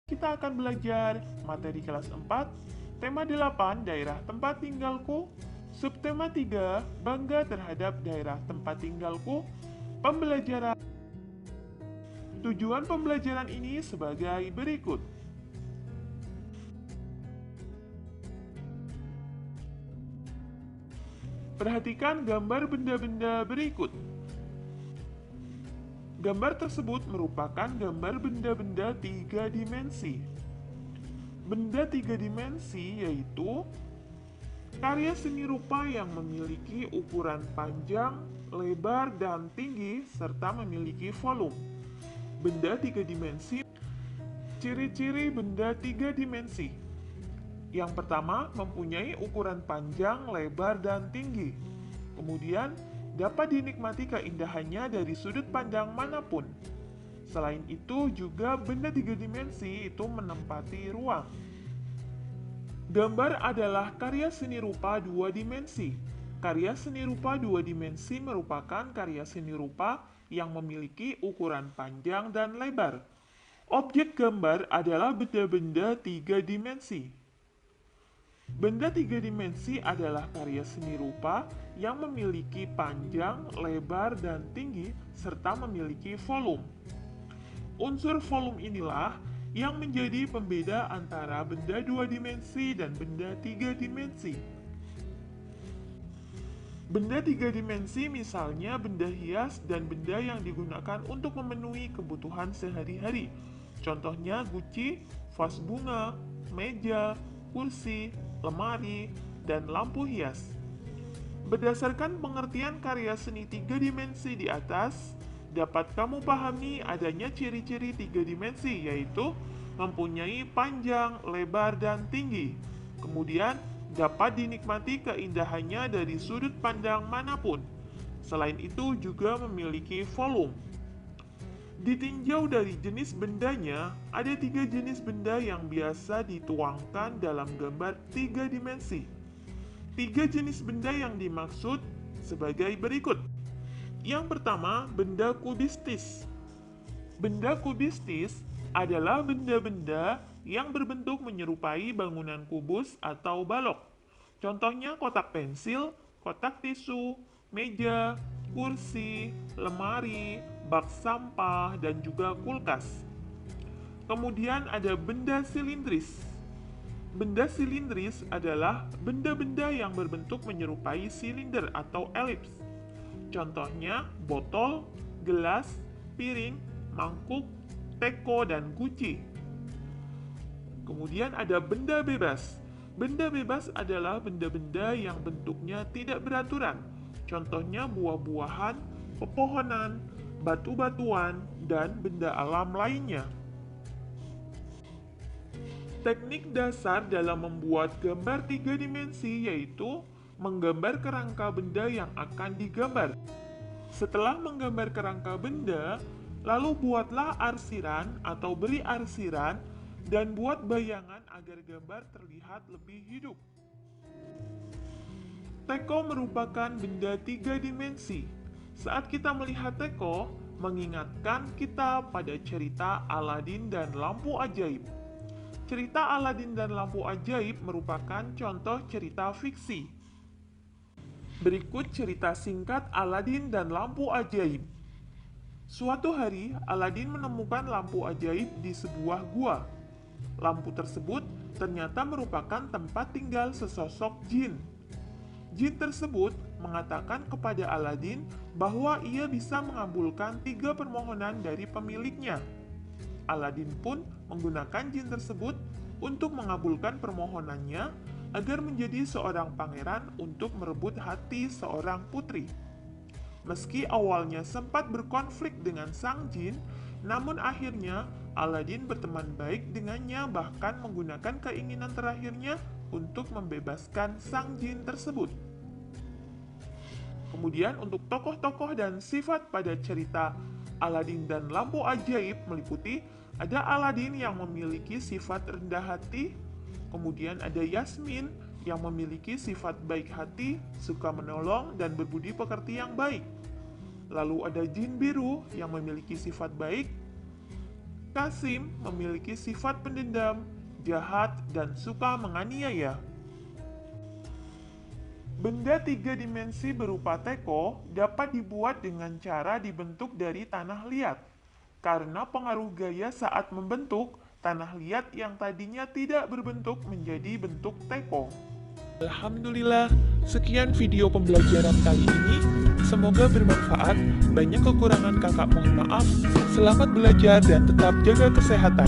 Kita akan belajar materi kelas 4, tema 8, daerah tempat tinggalku, subtema 3, bangga terhadap daerah tempat tinggalku, pembelajaran. Tujuan pembelajaran ini sebagai berikut. Perhatikan gambar benda-benda berikut. Gambar tersebut merupakan gambar benda-benda 3 dimensi. Benda 3 dimensi yaitu karya seni rupa yang memiliki ukuran panjang, lebar, dan tinggi, serta memiliki volume. Benda 3 dimensi. Ciri-ciri benda 3 dimensi. Yang pertama, mempunyai ukuran panjang, lebar, dan tinggi. Kemudian, dapat dinikmati keindahannya dari sudut pandang manapun. Selain itu, juga benda 3 dimensi itu menempati ruang. Gambar adalah karya seni rupa 2 dimensi. Karya seni rupa 2 dimensi merupakan karya seni rupa yang memiliki ukuran panjang dan lebar. Objek gambar adalah benda-benda 3 dimensi. Benda 3 dimensi adalah karya seni rupa yang memiliki panjang, lebar, dan tinggi, serta memiliki volume. Unsur volume inilah yang menjadi pembeda antara benda 2 dimensi dan benda 3 dimensi. Benda 3 dimensi misalnya benda hias dan benda yang digunakan untuk memenuhi kebutuhan sehari-hari. Contohnya guci, vas bunga, meja, kursi, lemari, dan lampu hias. Berdasarkan pengertian karya seni 3 dimensi di atas, dapat kamu pahami adanya ciri-ciri 3 dimensi, yaitu mempunyai panjang, lebar, dan tinggi. Kemudian, dapat dinikmati keindahannya dari sudut pandang manapun. Selain itu, juga memiliki volume. Ditinjau dari jenis bendanya, ada 3 jenis benda yang biasa dituangkan dalam gambar 3 dimensi. 3 jenis benda yang dimaksud sebagai berikut. Yang pertama, benda kubistis. Benda kubistis adalah benda-benda yang berbentuk menyerupai bangunan kubus atau balok. Contohnya kotak pensil, kotak tisu, meja, kursi, lemari, bak sampah, dan juga kulkas. Kemudian ada benda silindris. Benda silindris adalah benda-benda yang berbentuk menyerupai silinder atau elips. Contohnya botol, gelas, piring, mangkuk, teko, dan guci. Kemudian ada benda bebas. Benda bebas adalah benda-benda yang bentuknya tidak beraturan. Contohnya buah-buahan, pepohonan, batu-batuan, dan benda alam lainnya. Teknik dasar dalam membuat gambar 3 dimensi yaitu menggambar kerangka benda yang akan digambar. Setelah menggambar kerangka benda, lalu buatlah arsiran atau beri arsiran dan buat bayangan agar gambar terlihat lebih hidup. Teko merupakan benda 3 dimensi. Saat kita melihat teko, mengingatkan kita pada cerita Aladin dan lampu ajaib. Cerita Aladin dan lampu ajaib merupakan contoh cerita fiksi. Berikut cerita singkat Aladin dan lampu ajaib. Suatu hari, Aladin menemukan lampu ajaib di sebuah gua. Lampu tersebut ternyata merupakan tempat tinggal sesosok jin. Jin tersebut mengatakan kepada Aladin bahwa ia bisa mengabulkan 3 permohonan dari pemiliknya. Aladin pun menggunakan jin tersebut untuk mengabulkan permohonannya agar menjadi seorang pangeran untuk merebut hati seorang putri. Meski awalnya sempat berkonflik dengan sang jin, namun akhirnya Aladin berteman baik dengannya, bahkan menggunakan keinginan terakhirnya untuk membebaskan sang jin tersebut. Kemudian untuk tokoh-tokoh dan sifat pada cerita Aladin dan lampu ajaib meliputi ada Aladin yang memiliki sifat rendah hati, kemudian ada Yasmin yang memiliki sifat baik hati, suka menolong, dan berbudi pekerti yang baik. Lalu ada jin biru yang memiliki sifat baik, Kasim memiliki sifat pendendam, jahat, dan suka menganiaya. Benda tiga dimensi berupa teko dapat dibuat dengan cara dibentuk dari tanah liat. Karena pengaruh gaya saat membentuk, tanah liat yang tadinya tidak berbentuk menjadi bentuk teko. Alhamdulillah, sekian video pembelajaran kali ini. Semoga bermanfaat. Banyak kekurangan kakak mohon maaf. Selamat belajar dan tetap jaga kesehatan.